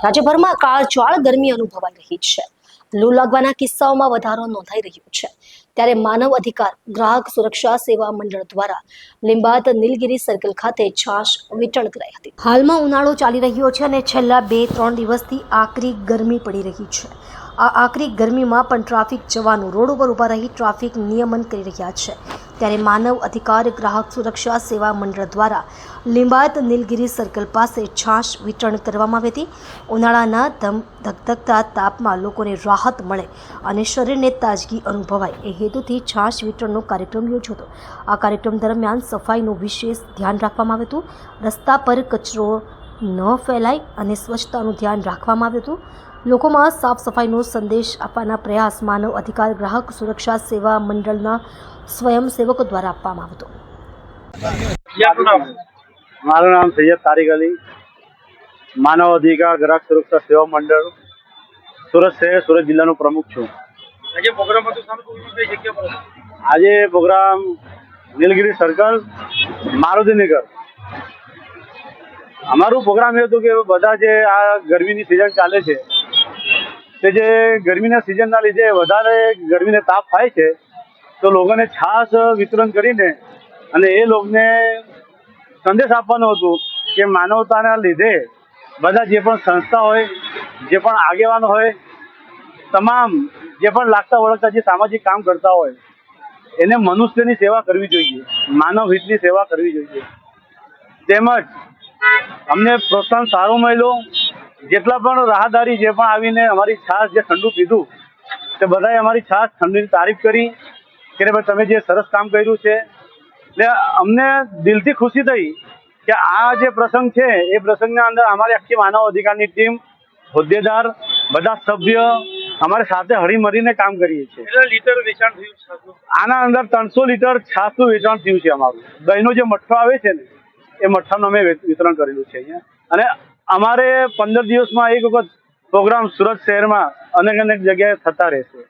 રાજ્યભરમાં કાળઝાળ ગરમી અનુભવાઈ રહી છે. લૂ લાગવાના કિસ્સાઓમાં વધારો નોંધાઈ રહ્યો છે. ત્યારે માનવ અધિકાર ગ્રાહક સુરક્ષા સેવા મંડળ દ્વારા લીંબાયત નીલગિરી સર્કલ ખાતે છાશ વિતરણ કરાઈ હતી. હાલમાં ઉનાળો ચાલી રહ્યો છે અને છેલ્લા 2-3 દિવસથી આકરી ગરમી પડી રહી છે. આ આકરી ગરમીમાં પણ ટ્રાફિક જવાનો રોડ ઉપર ઊભા રહી ટ્રાફિક નિયમન કરી રહ્યા છે. ત્યારે માનવ અધિકાર ગ્રાહક સુરક્ષા સેવા મંડળ દ્વારા લીંબાયત નીલગિરી સર્કલ પાસે છાશ વિતરણ કરવામાં આવી હતી. ઉનાળાના ધગધગતા તાપમાં લોકોને રાહત મળે અને શરીરને તાજગી અનુભવાય એ હેતુથી છાશ વિતરણનો કાર્યક્રમ યોજ્યો હતો. આ કાર્યક્રમ દરમિયાન સફાઈનું વિશેષ ધ્યાન રાખવામાં આવ્યું હતું. રસ્તા પર કચરો ન ફેલાય અને સ્વચ્છતાનું ધ્યાન રાખવામાં આવ્યું હતું. લોકોમાં સાફ સફાઈનો સંદેશ આપવાના પ્રયાસ માનવ અધિકાર ગ્રાહક સુરક્ષા સેવા મંડળના સ્વયંસેવકો દ્વારા આપવામાં આવ્યો હતો. મારું નામ સૈયદ તારિક અલી, માનવ અધિકાર ગ્રાહક સુરક્ષા સેવા મંડળ સુરત શહેર સુરત જિલ્લાનો પ્રમુખ છું. આજે પ્રોગ્રામ નીલગિરી સર્કલ મારુતિનગર. અમારું પ્રોગ્રામ એ હતું કે બધા જે આ ગરમીની સિઝન ચાલે છે તે જે ગરમીના સિઝનના લીધે વધારે ગરમીને તાપ થાય છે તો લોકોને છાશ વિતરણ કરીને અને એ લોકોને સંદેશ આપવાનો હતો કે માનવતાના લીધે બધા જે પણ સંસ્થા હોય, જે પણ આગેવાનો હોય, તમામ જે પણ લાગતા વળગતા જે સામાજિક કામ કરતા હોય એને મનુષ્યની સેવા કરવી જોઈએ, માનવ હિતની સેવા કરવી જોઈએ. તેમજ અમને પ્રોત્સાહન સારું મળ્યું. જેટલા પણ રાહદારી જે પણ આવીને અમારી છાશ જે ઠંડુ પીધું તે બધાએ અમારી છાશ ઠંડીની તારીફ કરી કે ભાઈ તમે જે સરસ કામ કર્યું છે. એટલે અમને દિલથી ખુશી થઈ કે આ જે પ્રસંગ છે એ પ્રસંગના અંદર અમારી આખી માનવ અધિકારની ટીમ, હોદ્દેદાર, બધા સભ્ય અમારી સાથે હળીમળીને કામ કરીએ છીએ. આના અંદર 300 લીટર છાશનું વેચાણ થયું છે. અમારું દહીંનો જે મઠ્ઠો આવે છે ને એ મઠ્ઠાનું અમે વિતરણ કરેલું છે અહીંયા. અને અમારે 15 દિવસમાં એક વખત પ્રોગ્રામ સુરત શહેરમાં અનેક જગ્યાએ થતા રહેશે.